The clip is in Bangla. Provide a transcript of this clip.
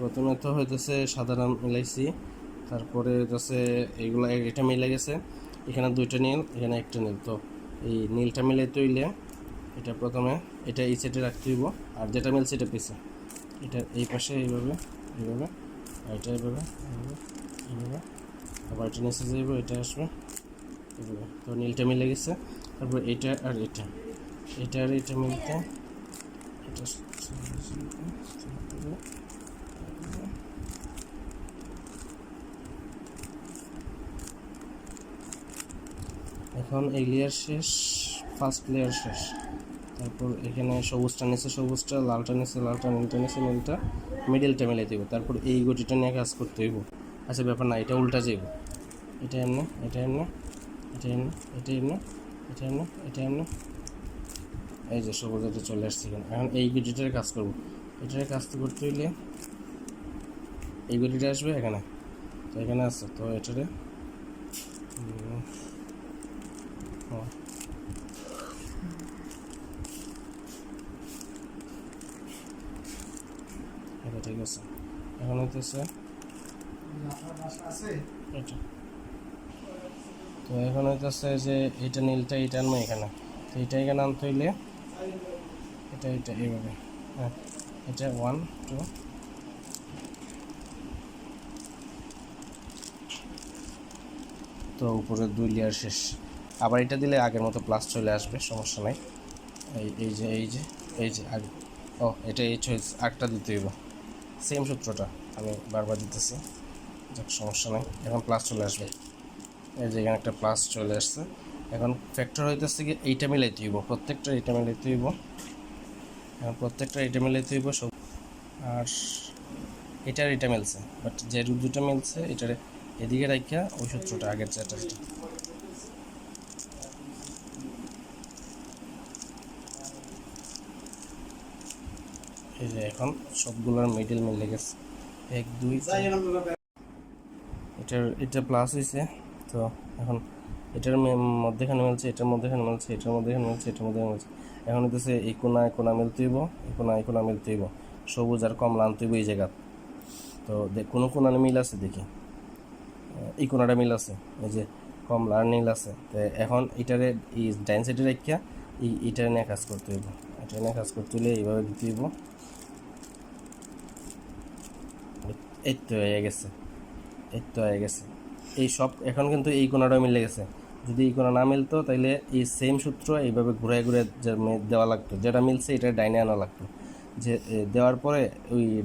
প্রথমে তো হইতেছে সাদা রং মিলাইছি, তারপরে হচ্ছে এইগুলো এটা মিলে গেছে, এখানে দুইটা নীল, এখানে একটা নীল। তো এই নীলটা মিলাইতে হইলে এটা প্রথমে এটা এই সাইডে রাখতে হইব, আর যেটা মিলছে এটা পিছে, এটা এই পাশে এইভাবে এইভাবে, আর এটা এইভাবে এইভাবে এইভাবে, আবার এটা নিচে যাইব, এটা আসবে এইভাবে। তো নীলটা মিলে গেছে, তারপর এটা আর এটা, এটা আর এটা মিলতে এটা এখন এই লেয়ার শেষ, ফার্স্ট লেয়ার শেষ। তারপর এখানে সবুজটা নিচে সবুজটা, লালটা নিচে লালটা, নীলটা নিচে নীলটা, মিডিলটা মিলাই দেবো। তারপর এই গটিটা নিয়ে কাজ করতে হইব। আচ্ছা ব্যাপার না, এটা উল্টা যাইব, এটা এমনি, এটা এমনি, এটা এমনি, এটা এমনি, এটা এমনি, এটা এমনি, এই যে সবুজ এটা চলে আসছে এখানে। এখন এই গটিটার কাজ করবো, এটার কাজ করতে হইলে এই গটিটা আসবে এখানে, তো এখানে আছে, তো এটারে এটা ঠিক আছে। এখন হইতেছে এটা, তো এখন হইতেছে যে এটা নীলটা এটা আনবো এখানে, তো এটা এখানে আনতে হইলে এটা এটা এইভাবে, হ্যাঁ এটা 1 2, তো উপরে 2 লেয়ার শেষ। আবার এটা দিলে আগের মতো প্লাস চলে আসবে, সমস্যা নাই। এই যে এই যে এই যে আগে, ও এটা এই চয়েস আটটা দিতে হইব, সেম সূত্রটা আমি বারবার দিতেছি, যাক সমস্যা নাই। এখন প্লাস চলে আসবে, এই যে এখানে একটা প্লাস চলে আসছে। এখন ফ্যাক্টর হইতেছে কি এইটা মিলাইতে হইব, প্রত্যেকটা এইটা মিলাইতে হইব, এখন প্রত্যেকটা এইটা মিলাইতে হইব সব। আর এটার এটা মিলছে, বাট যে দুটো মিলছে এটার এদিকে রাখিয়া ওই সূত্রটা আগের যেটা যেটা, এই যে এখন সবগুলোর মিডিল মিলে গেছে, 1 2, এটা প্লাস হয়েছে। তো এখন এটার মধ্যেখানে মিলছে, এটার মধ্যেখানে মিলছে, এটার মধ্যেখানে মিলছে, এটার মধ্যে মিলছে। এখন হইতেছে এই কোনা মিলতে হইব, এই কোনা মিলতে হইব, সবুজ আর কমলা আনতে হইব এই জায়গা। তো কোনো কোনার মিল আছে দেখি, এই কোনাটা মিল আছে, এই যে কমলা আর নীল আছে। তো এখন এটারে এই ডাইন সাইডে রাখিয়া এইটা নিয়ে কাজ করতে হইব, এটা নিয়ে কাজ করতে হইলে এইভাবে দিতে হইব। এই তো হয়ে গেছে, এই তো হয়ে গেছে। এই সব এখন কিন্তু এই কোনাটাও মিলে গেছে। যদি এই কোনা না মিলতো তাইলে এই সেম সূত্র এইভাবে ঘুরে ঘুরে দেওয়া লাগতো, যেটা মিলছে এটা ডাইনে আনা লাগতো, যে দেওয়ার পরে ওই